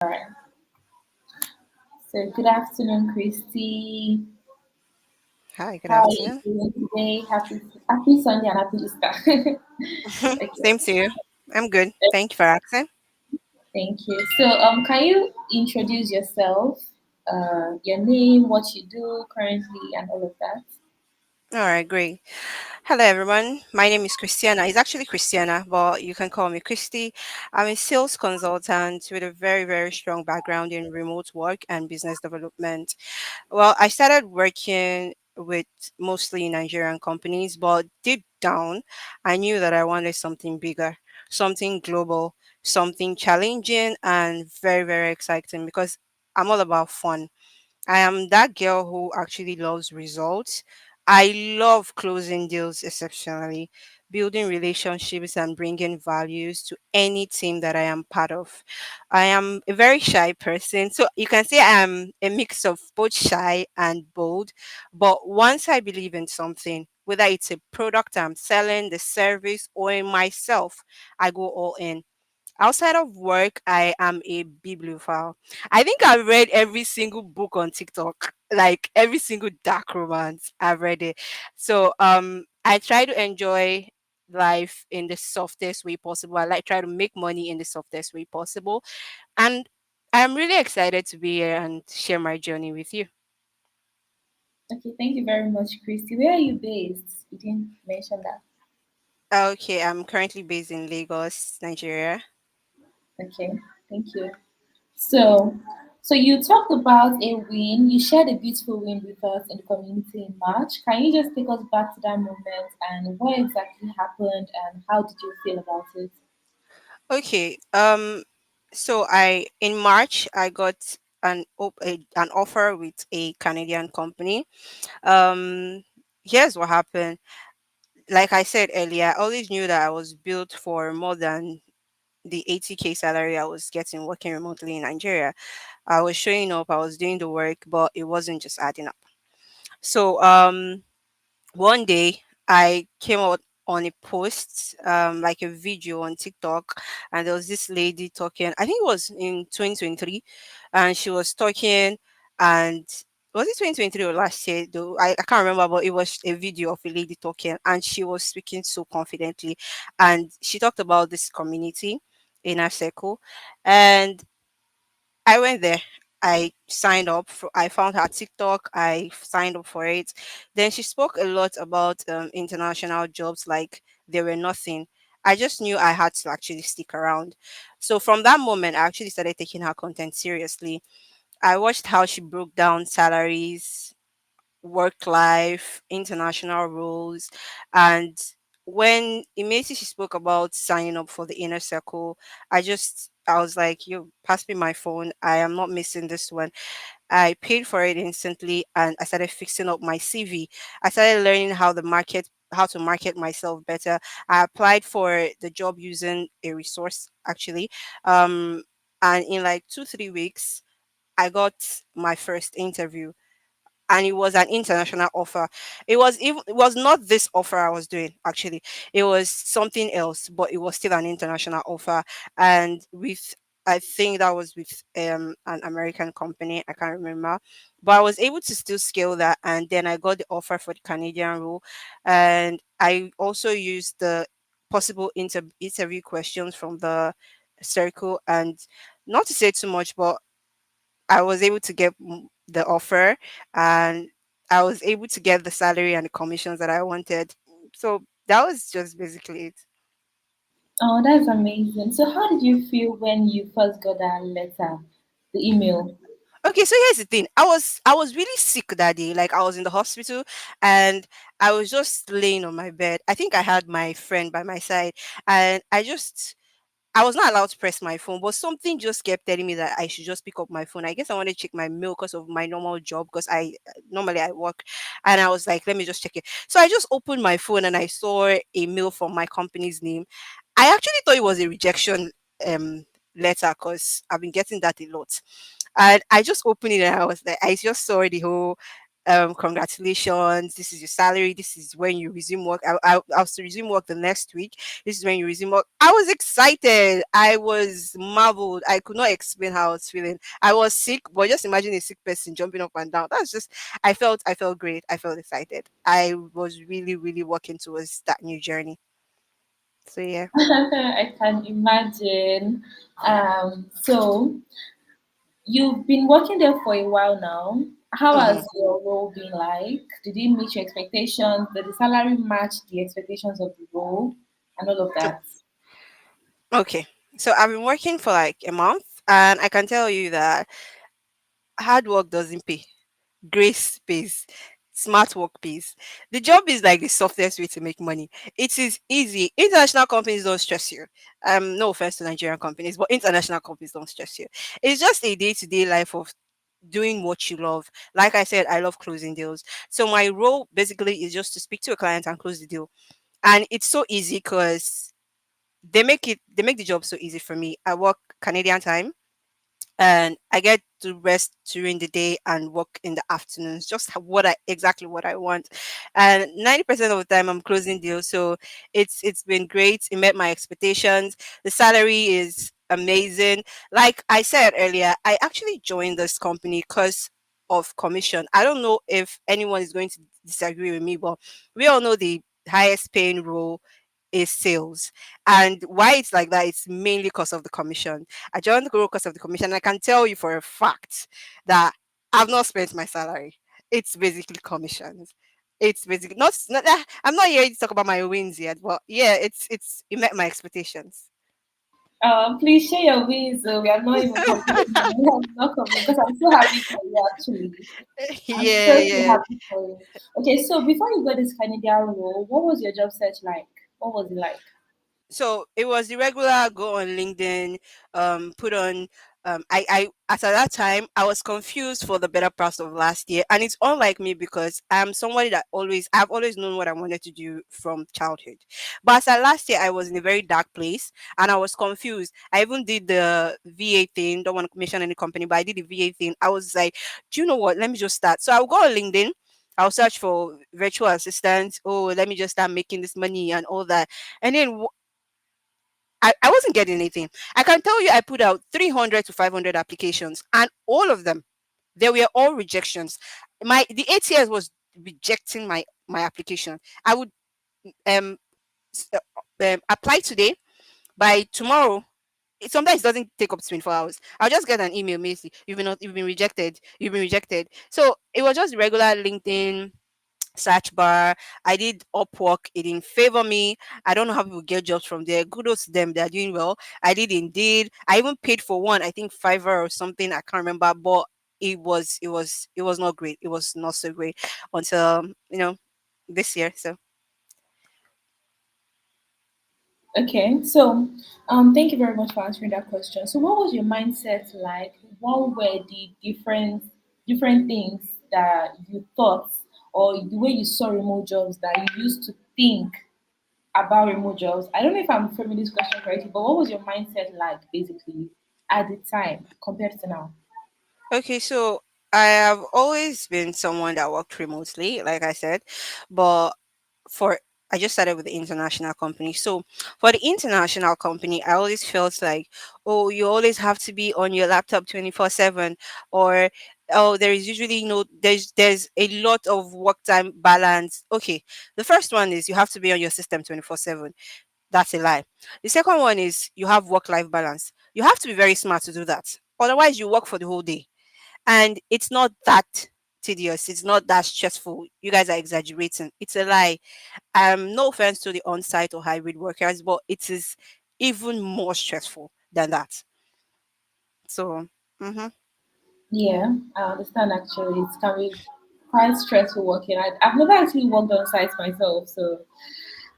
All right. So good afternoon, Christy. Hi, good How are you afternoon. doing today? Happy Sunday and happy Easter. Okay, Same to you. I'm good. Thank you for asking. thank you. So can you introduce yourself, your name, what you do currently, and all of that? All right, great. Hello, everyone. My name is Christiana. It's actually Christiana, but you can call me Christy. I'm a sales consultant with a very, very strong background in remote work and business development. Well, I started working with mostly Nigerian companies, but deep down, I knew that I wanted something bigger, something global, something challenging, and very, very exciting because I'm all about fun. I am that girl who actually loves results. I love closing deals exceptionally, building relationships, and bringing values to any team that I am part of. I am a very shy person, so you can say I am a mix of both shy and bold. But once I believe in something, whether it's a product I'm selling, the service, or in myself, I go all in. Outside of work, I am a bibliophile. I think I've read every single book on TikTok, like every single dark romance. I've read it. So I try to enjoy life in the softest way possible. I like try to make money in the softest way possible. And I'm really excited to be here and share my journey with you. Okay, thank you very much, Christy. Where are you based? You didn't mention that. Okay, I'm currently based in Lagos, Nigeria. Okay, thank you. So, so you talked about a win. You shared a beautiful win with us in the community in March. Can you just take us back to that moment and what exactly happened and how did you feel about it? Okay. So I in March I got an offer with a Canadian company. Here's what happened. Like I said earlier, I always knew that I was built for more than the 80K salary I was getting working remotely in Nigeria. I was showing up, I was doing the work, but it wasn't just adding up. So one day I came out on a post, like a video on TikTok, and there was this lady talking. I think it was in 2023, and she was talking, and was it 2023 or last year? Though I can't remember, but it was a video of a lady talking, and she was speaking so confidently, and she talked about this community in our circle, and I went there. I signed up for, I found her TikTok. I signed up for it. Then she spoke a lot about international jobs like they were nothing. I just knew I had to actually stick around. So from that moment, I actually started taking her content seriously. I watched how she broke down salaries, work life, international roles, and when immediately she spoke about signing up for the inner circle, I was like, you pass me my phone. I am not missing this one. I paid for it instantly and I started fixing up my CV. I started learning how to market myself better. I applied for the job using a resource actually. Um and in like 2 3 weeks I got my first interview, and it was an international offer. It was not this offer I was doing actually. It was something else, but it was still an international offer. And with I think that was with an American company. I can't remember, but I was able to still scale that. And then I got the offer for the Canadian role, and I also used the possible interview questions from the circle. And not to say too much, but I was able to get the offer, and I was able to get the salary and the commissions that I wanted. So that was just basically it. Oh, that's amazing. So how did you feel when you first got that letter, the email? Okay, so here's the thing. I was really sick that day. Like I was in the hospital and I was just laying on my bed. I think I had my friend by my side, and I was not allowed to press my phone, but something just kept telling me that I should just pick up my phone. I guess I wanted to check my mail because of my normal job, because I normally I work, and I was like, let me just check it. So I just opened my phone and I saw a mail from my company's name. I actually thought it was a rejection um letter because I've been getting that a lot. And I just opened it and I was like, I just saw the whole congratulations, this is your salary, this is when you resume work. I was to resume work the next week. This is when you resume work. I was excited. I was marveled. I could not explain how I was feeling. I was sick, but just imagine a sick person jumping up and down. That's just, I felt great. I felt excited. I was really, really working towards that new journey. So yeah. I can imagine. So you've been working there for a while now. How has Hmm. your role been like? Did it meet your expectations? Did the salary match the expectations of the role and all of that? Okay. So I've been working for like a month, and I can tell you that hard work doesn't pay. Grace pays. Smart work pays. The job is like the softest way to make money. It is easy. International companies don't stress you. No offense to Nigerian companies, but international companies don't stress you. It's just a day-to-day life of doing what you love. Like I said, I love closing deals. So my role basically is just to speak to a client and close the deal. And it's so easy because they make the job so easy for me. I work Canadian time, and I get to rest during the day and work in the afternoons. Just exactly what I want. And 90% of the time I'm closing deals. So it's been great. It met my expectations. The salary is amazing. Like I said earlier, I actually joined this company because of commission. I don't know if anyone is going to disagree with me, but we all know the highest paying role is sales. And why it's like that, it's mainly because of the commission. I joined the group because of the commission. I can tell you for a fact that I've not spent my salary. It's basically commissions. It's basically I'm not here to talk about my wins yet, but yeah, it met my expectations. Please share your wins. We are not even complaining. We are not complaining because I'm so happy for you. Actually, I'm Yeah, so yeah. happy for you. Okay, so before you got this Canadian role, what was your job search like? What was it like? So it was the regular go on LinkedIn, put on I at that time I was confused for the better part of last year, and it's unlike me because I'm somebody that I've always known what I wanted to do from childhood. But as at last year I was in a very dark place and I was confused. I even did the VA thing, don't want to mention any company, but I did the VA thing. I was like, do you know what? Let me just start. So I'll go on LinkedIn. I'll search for virtual assistants. Oh, let me just start making this money and all that. And then I wasn't getting anything. I can tell you I put out 300 to 500 applications, and all of them, they were all rejections. The ATS was rejecting my application. I would um, apply today. By tomorrow, sometimes it doesn't take up to 24 hours. I'll just get an email, Macy. You've been rejected. You've been rejected. So it was just regular LinkedIn search bar. I did Upwork. It didn't favor me. I don't know how people get jobs from there. Kudos to them. They're doing well. I did Indeed. I even paid for one. I think Fiverr or something. I can't remember. But it was not great. It was not so great until this year. So Okay, so thank you very much for answering that question. So, what was your mindset like? What were the different things that you thought, or the way you saw remote jobs that you used to think about remote jobs? I don't know if I'm framing this question correctly, but what was your mindset like basically at the time compared to now? okay, so I have always been someone that worked remotely, like I said, but for I just started with the international company. So for the international company, I always felt like, oh, you always have to be on your laptop 24/7, or oh, there is usually no there's a lot of work time balance. Okay, the first one is you have to be on your system 24/7. That's a lie. The second one is you have work life balance. You have to be very smart to do that. Otherwise, you work for the whole day, and it's not that tedious. It's not that stressful. You guys are exaggerating. It's a lie. No offense to the on-site or hybrid workers, but it is even more stressful than that. So, mhm. Yeah, I understand actually. It can be quite stressful working. I've never actually worked on sites myself, so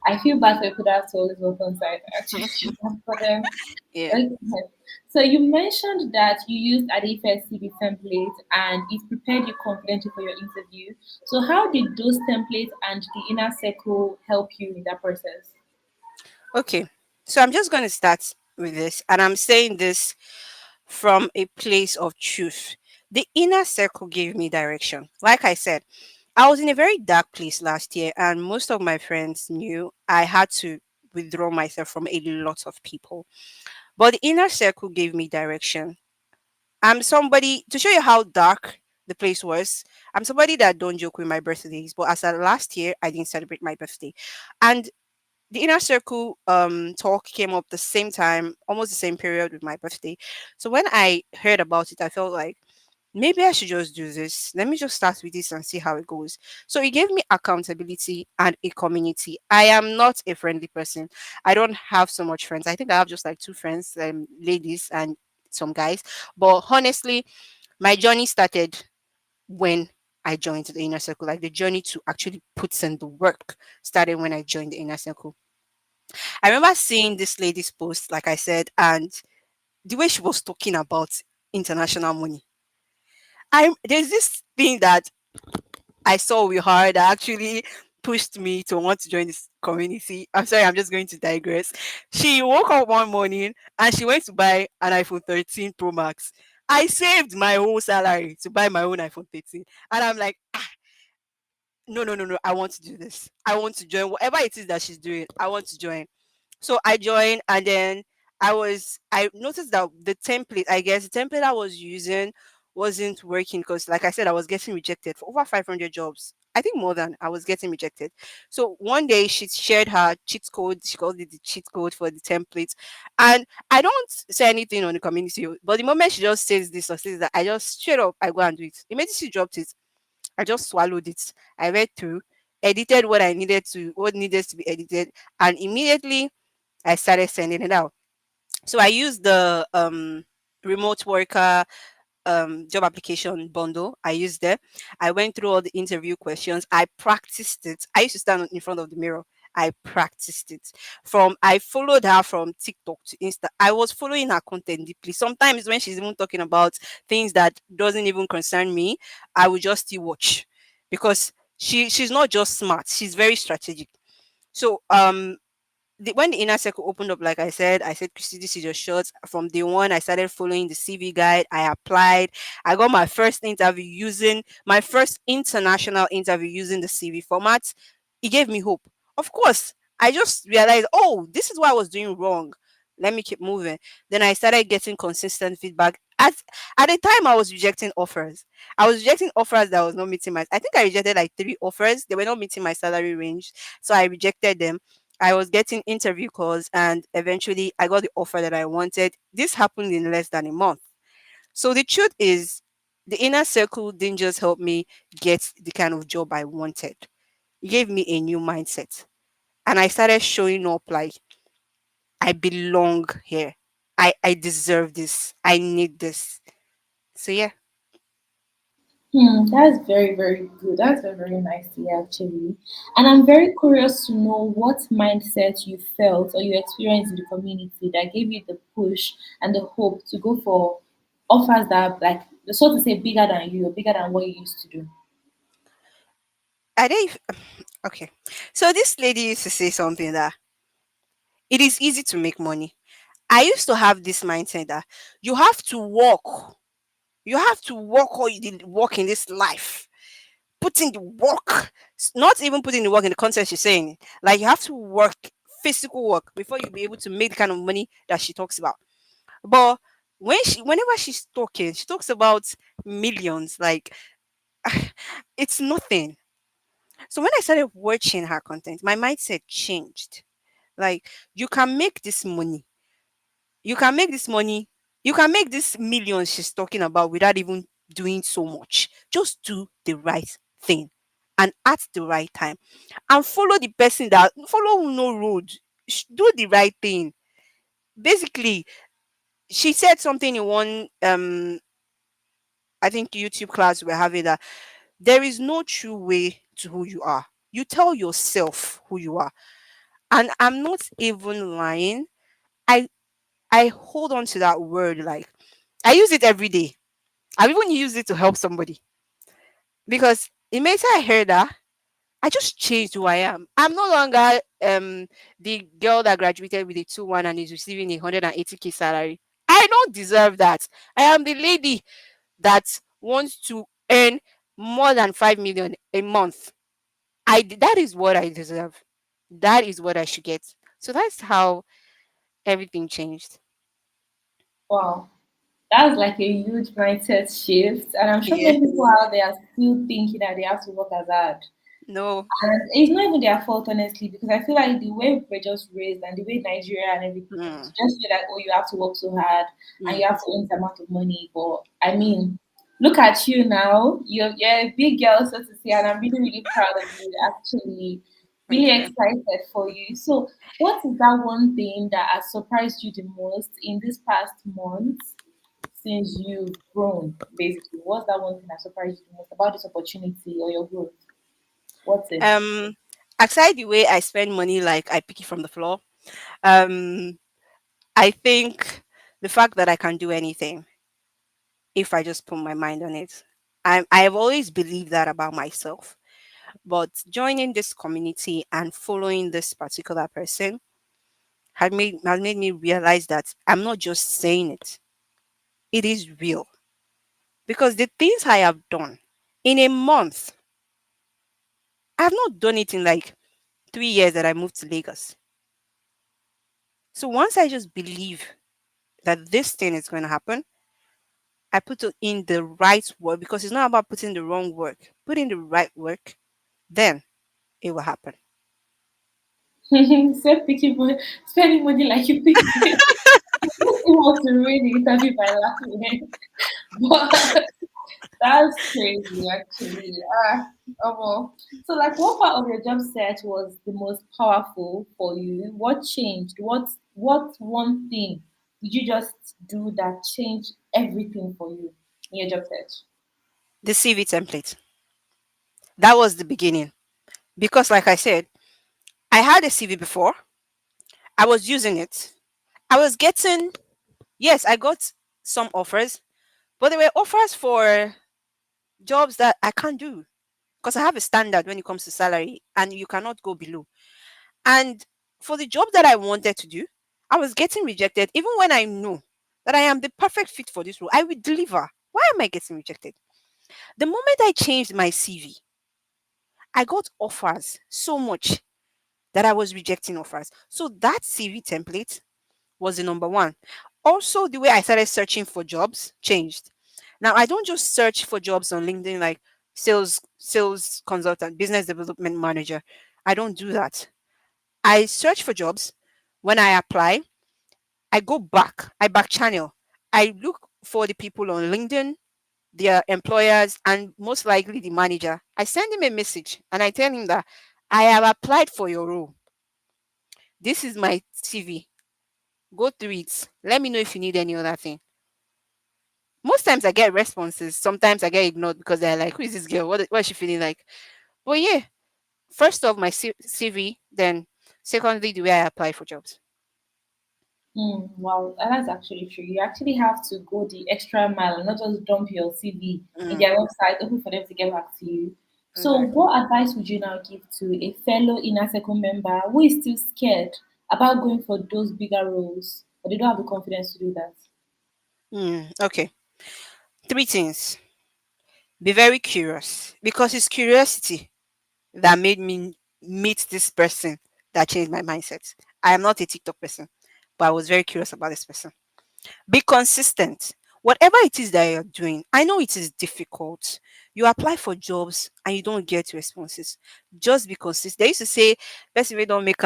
I feel bad for people that have to always work on site actually. For them. Yeah. Okay. So you mentioned that you used Adeife CV template and it prepared you confidently for your interview. So how did those templates and the inner circle help you in that process? Okay. So I'm just going to start with this, and I'm saying this from a place of truth. The inner circle gave me direction. Like I said, I was in a very dark place last year, and most of my friends knew I had to withdraw myself from a lot of people. But the inner circle gave me direction. I'm somebody to show you how dark the place was. I'm somebody that don't joke with my birthdays, but as of last year, I didn't celebrate my birthday, and the inner circle talk came up the same time, almost the same period with my birthday. So when I heard about it, I felt like maybe I should just do this. Let me just start with this and see how it goes. So it gave me accountability and a community. I am not a friendly person. I don't have so much friends. I think I have just like two friends, ladies and some guys. But honestly, my journey started when I joined the inner circle. Like the journey to actually put in the work started when I joined the inner circle. I remember seeing this lady's post, like I said, and the way she was talking about international money. There's this thing that I saw with her that actually pushed me to want to join this community. I'm sorry, I'm just going to digress. She woke up one morning and she went to buy an iPhone 13 Pro Max. I saved my whole salary to buy my own iPhone 13. And I'm like, no, no, no, no. I want to do this. I want to join whatever it is that she's doing. I want to join. So I joined, and then I noticed that the template, I guess the template I was using wasn't working because like I said, I was getting rejected for over 500 jobs. I think more than I was getting rejected. So one day she shared her cheat code. She called it the cheat code for the template. And I don't say anything on the community, but the moment she just says this or says that, I just straight up I go and do it. Immediately she dropped it. I just swallowed it. I read through, edited what needed to be edited, and immediately I started sending it out. So I used the remote worker job application bundle. I used it. I went through all the interview questions. I practiced it. I used to stand in front of the mirror. I practiced it. I followed her from TikTok to Insta. I was following her content deeply. Sometimes when she's even talking about things that doesn't even concern me, I would just still watch because she's not just smart. She's very strategic. So when the inner circle opened up, like I said, Christy, this is your shot. From day one, I started following the CV guide. I applied. I got my first international interview using the CV format. It gave me hope. Of course, I just realized, oh, this is what I was doing wrong. Let me keep moving. Then I started getting consistent feedback. At the time, I was rejecting offers. I was rejecting offers that was not meeting my. I think I rejected like three offers. They were not meeting my salary range, so I rejected them. I was getting interview calls and eventually I got the offer that I wanted. This happened in less than a month. So the truth is, the inner circle didn't just help me get the kind of job I wanted. It gave me a new mindset. And I started showing up like I belong here. I deserve this. I need this. So yeah. That's very, very good. That's very, very nice to hear, actually. And I'm very curious to know what mindset you felt or you experienced in the community that gave you the push and the hope to go for offers that are like, so to say, bigger than you or bigger than what you used to do. Adeife, okay. So this lady used to say something that it is easy to make money. I used to have this mindset that you have to work. You have to work all you did work in this life. Put in the work. Not even putting the work in the context she's saying. Like you have to work, physical work, before you'll be able to make the kind of money that she talks about. But whenever she's talking, she talks about millions. Like it's nothing. So when I started watching her content, my mindset changed. Like you can make this money. You can make this money. You can make this millions she's talking about without even doing so much. Just do the right thing and at the right time. And follow the person that follow no road. Do the right thing. Basically, she said something in one I think YouTube class we're having that there is no true way to who you are. You tell yourself who you are. And I'm not even lying. I I hold on to that word like I use it every day. I've even used it to help somebody because it makes I heard that I just changed who I am. I'm no longer the girl that graduated with a 2-1 and is receiving a 180K salary. I don't deserve that. I am the lady that wants to earn more than 5 million a month. That is what I deserve. That is what I should get. So that's how everything changed. Wow. That's like a huge mindset shift. And I'm sure Yeah. many people out there are still thinking that they have to work as hard. No. And it's not even their fault, honestly, because I feel like the way we're just raised and the way Nigeria and everything, to Mm, just feel like, oh, you have to work so hard and mm, you have to earn this amount of money. But I mm. mean, look at you now. You're a big girl, so to say, and I'm really, really proud of you, actually. Thank Really you. excited for you. So, what is that one thing that has surprised you the most in this past month since you've grown, basically? What's that one thing that surprised you the most about this opportunity or your growth? What's it? Um, Aside the way I spend money, like I pick it from the floor. Um, I think the fact that I can do anything if I just put my mind on it. I've always believed that about myself. But joining this community and following this particular person has made me realize that I'm not just saying it. It is real. Because the things I have done in a month, I've not done it in like 3 years that I moved to Lagos. So once I just believe that this thing is going to happen, I put it in the right work because it's not about putting the wrong work. Put in the right work, then it will happen. Instead picking money, spending money like you picked it. It was to ruin the interview by laughing. But that's crazy, actually. Well. So, like, what part of your job search was the most powerful for you? What changed? What one thing did you just do that changed everything for you in your job search? The CV template. That was the beginning. Because, like I said, I had a CV before, I was using it. I was getting, yes, I got some offers, but they were offers for jobs that I can't do because I have a standard when it comes to salary and you cannot go below. And for the job that I wanted to do, I was getting rejected even when I know that I am the perfect fit for this role. I will deliver. Why am I getting rejected? The moment I changed my CV, I got offers so much that I was rejecting offers. So that CV template was the number one. Also, the way I started searching for jobs changed. Now I don't just search for jobs on LinkedIn like sales consultant, business development manager. I don't do that. I search for jobs. When I apply, I go back, I back channel. I look for the people on LinkedIn, their employers, and most likely the manager. I send him a message and I tell him that I have applied for your role. This is my CV. Go through it. Let me know if you need any other thing. Most times I get responses. Sometimes I get ignored because they're like, "Who is this girl? What is she feeling like?" But yeah, first off, my CV. Then, secondly, the way I apply for jobs. Wow, that's actually true. You actually have to go the extra mile and not just dump your CV in Mm, their website, hoping for them to get back to you. So, exactly. what advice would you now give to a fellow inner circle member who is still scared about going for those bigger roles, but they don't have the confidence to do that? Okay. Three things. Be very curious because it's curiosity that made me meet this person that changed my mindset. I am not a TikTok person, but I was very curious about this person. Be consistent. Whatever it is that you're doing, I know it is difficult. You apply for jobs and you don't get responses. Just be consistent. They used to say, person we don't make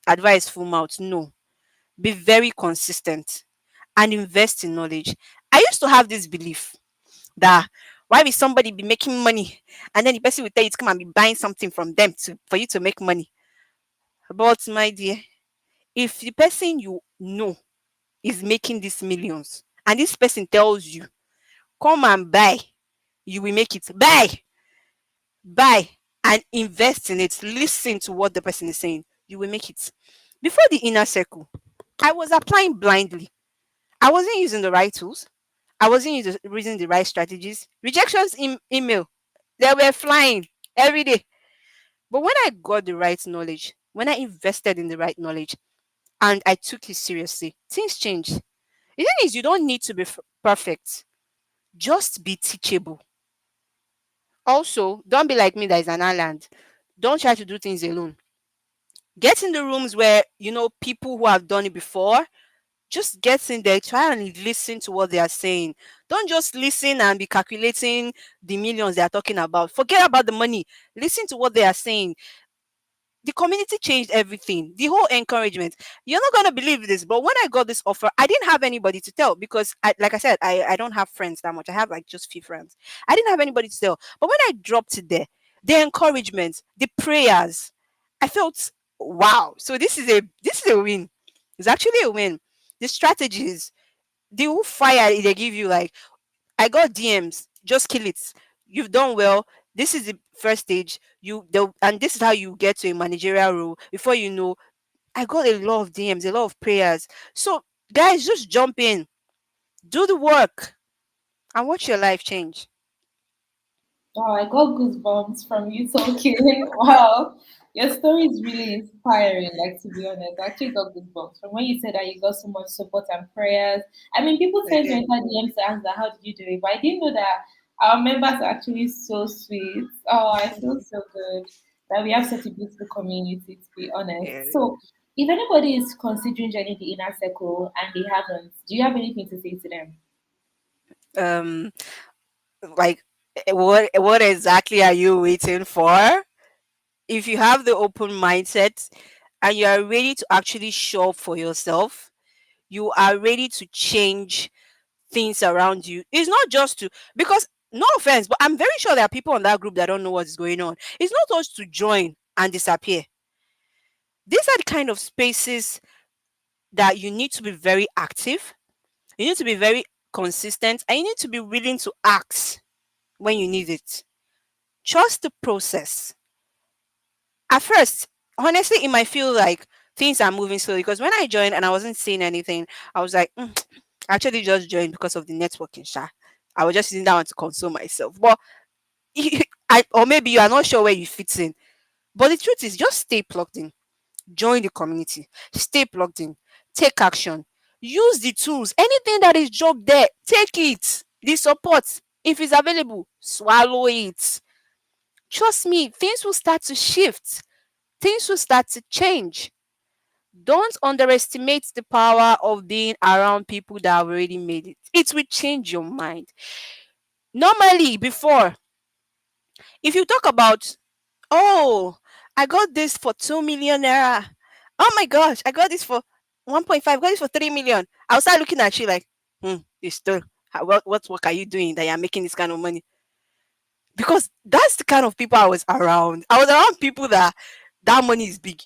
advice full mouth. No. Be very consistent and invest in knowledge. I used to have this belief that why will somebody be making money and then the person will tell you to come and be buying something from them for you to make money. But my dear, if the person you know is making these millions and this person tells you come and buy, you will make it. Buy and invest in it. Listen to what the person is saying. You will make it. Before the inner circle, I was applying blindly. I wasn't using the right tools. I wasn't using the right strategies. Rejections in email, they were flying every day. But when I got the right knowledge, when I invested in the right knowledge and I took it seriously, things changed. The thing is, you don't need to be perfect. Just be teachable. Also, don't be like me that is an island. Don't try to do things alone. Get in the rooms where you know people who have done it before. Just get in there, try and listen to what they are saying. Don't just listen and be calculating the millions they are talking about. Forget about the money. Listen to what they are saying. The community changed everything. The whole encouragement. You're not gonna believe this, but when I got this offer, I didn't have anybody to tell because, like I said, I don't have friends that much. I have like just few friends. I didn't have anybody to tell. But when I dropped it there, the encouragement, the prayers, I felt wow. So this is a win. It's actually a win. The strategies, the whole fire they give you, like I got DMs, just kill it. You've done well. This is the first stage. And this is how you get to a managerial role. Before you know, I got a lot of DMs, a lot of prayers. So guys, just jump in, do the work, and watch your life change. Wow, I got goosebumps from you talking. Wow, your story is really inspiring. Like, to be honest, I actually got goosebumps from when you said that you got so much support and prayers. I mean, people I tend to did. enter DMs to ask that, how did you do it? But I didn't know that our members are actually so sweet. Oh, I feel so good that we have such a beautiful community. To be honest, Yeah. so if anybody is considering joining the inner circle and they haven't, do you have anything to say to them? Um, like, what exactly are you waiting for? If you have the open mindset and you are ready to actually show up for yourself, you are ready to change things around you. It's not just to, because no offense, but I'm very sure there are people on that group that don't know what's going on. It's not just to join and disappear. These are the kind of spaces that you need to be very active, you need to be very consistent, and you need to be willing to ask when you need it. Trust the process. At first, honestly, it might feel like things are moving slowly because when I joined and I wasn't seeing anything, I was like, I actually just joined because of the networking, sha. I was just using that one to console myself. But or maybe you are not sure where you fit in. But the truth is, just stay plugged in. Join the community. Stay plugged in. Take action. Use the tools. Anything that is dropped there, take it. The support, if it's available, swallow it. Trust me, things will start to shift. Things will start to change. Don't underestimate the power of being around people that have already made it. It will change your mind. Normally, before, if you talk about, oh, I got this for 2 million naira. Oh my gosh, I got this for 1.5, got this for 3 million. I'll start looking at you like, this still, what work are you doing that you're making this kind of money? Because that's the kind of people I was around. I was around people that money is big.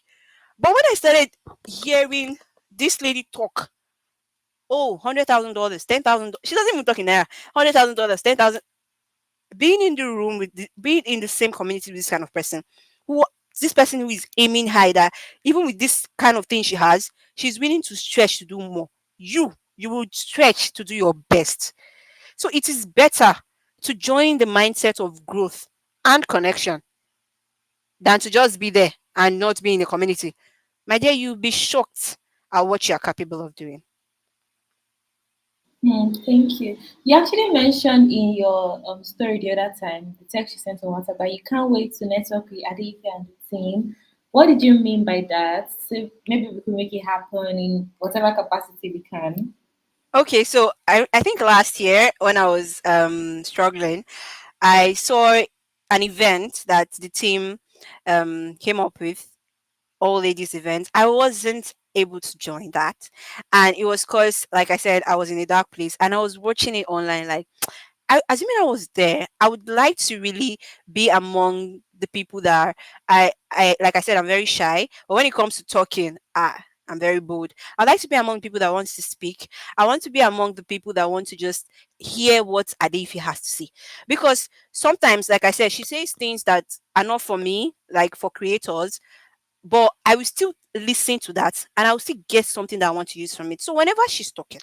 But when I started hearing this lady talk, oh, $100,000, 10,000, she doesn't even talk in naira, $100,000, 10,000, being in the room being in the same community with this kind of person, who this person who is aiming high, that even with this kind of thing she has, she's willing to stretch to do more. You will stretch to do your best. So it is better to join the mindset of growth and connection than to just be there and not be in the community. My dear, you'll be shocked at what you're capable of doing. Thank you. You actually mentioned in your story the other time, the text you sent on WhatsApp, that you can't wait to network with Adeife and the team. What did you mean by that? So maybe we can make it happen in whatever capacity we can. Okay, so I think last year when I was struggling, I saw an event that the team came up with, all ladies event. I wasn't able to join that. And it was because, like I said, I was in a dark place and I was watching it online. Like, assuming I was there, I would like to really be among the people that like I said, I'm very shy. But when it comes to talking, I'm very bold. I like to be among people that wants to speak. I want to be among the people that want to just hear what Adeife has to say. Because sometimes, like I said, she says things that are not for me, like for creators, but I will still listen to that and I will still get something that I want to use from it. So whenever she's talking,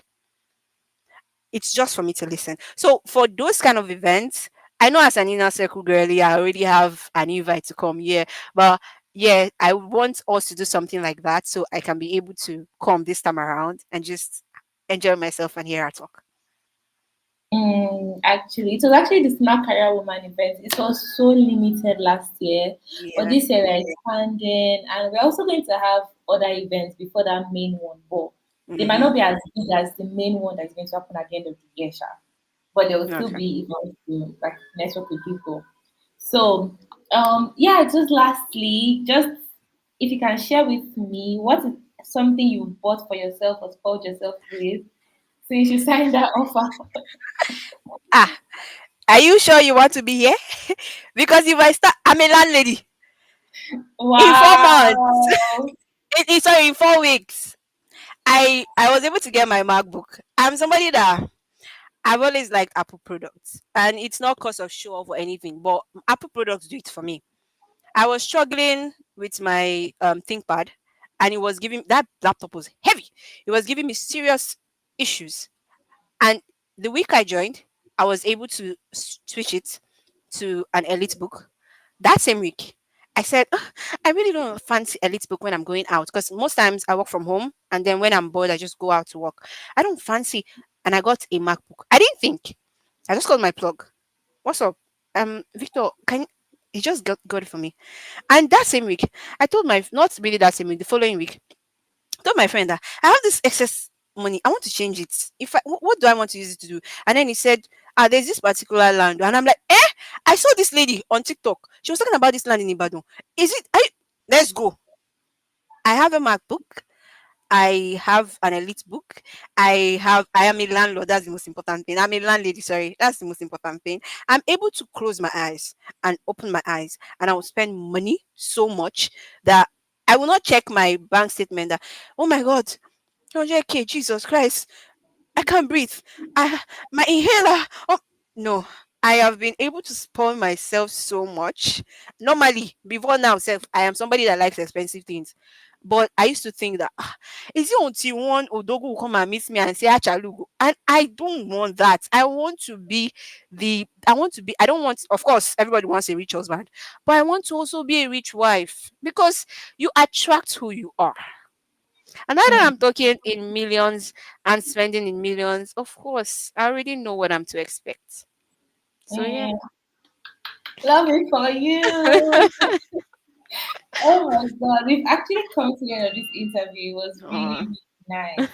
it's just for me to listen. So for those kind of events, I know as an inner circle girly, I already have an invite to come here. But yeah, I want us to do something like that so I can be able to come this time around and just enjoy myself and hear her talk. Actually, it was actually the Smart Career Woman event. It was so limited last year, but Yeah. this year we're expanding, and we're also going to have other events before that main one. But they might Mm-hmm. not be as big as the main one that's going to happen at the end of the year, sha. But there will still Okay. be events to like network with people. So, yeah, just lastly, just if you can share with me what is something you bought for yourself or spoiled yourself with since you signed that offer. Ah, are you sure you want to be here? Because if I start, I'm a landlady in 4 months. Wow. Sorry, in 4 weeks. I was able to get my MacBook. I'm somebody that I've always liked Apple products, and it's not cause of show off or anything, but Apple products do it for me. I was struggling with my ThinkPad, and it was giving that laptop was heavy. It was giving me serious issues. And the week I joined, I was able to switch it to an Elite book. That same week, I said, "Ugh, I really don't fancy Elite book when I'm going out because most times I work from home and then when I'm bored, I just go out to work. I don't fancy." And I got a MacBook. I didn't think. I just called my plug. What's up? Victor, he just got it for me. And that same week, I told my, not really that same week, the following week, told my friend that I have this excess money. I want to change it. What do I want to use it to do? And then he said, there's this particular land. And I'm like, I saw this lady on TikTok. She was talking about this land in Ibadan. Is it? Let's go. I have a MacBook. I have an elite book. I am a landlord. That's the most important thing. I'm a landlady. Sorry. That's the most important thing. I'm able to close my eyes and open my eyes, and I will spend money so much that I will not check my bank statement that, oh my God, 100K, Jesus Christ, I can't breathe. I my inhaler. Oh no. I have been able to spoil myself so much. Normally, before now, self, I am somebody that likes expensive things. But I used to think that is it until one Odogu will come and meet me and say Achalugo? And I don't want that. I want to be I don't want, of course everybody wants a rich husband, but I want to also be a rich wife because you attract who you are. And now that I'm Mm. talking in millions and spending in millions, of course, I already know what I'm to expect. So yeah. Mm. Love it for you. Oh my God, we've actually come to the end of this interview. It was really, Aw. really nice.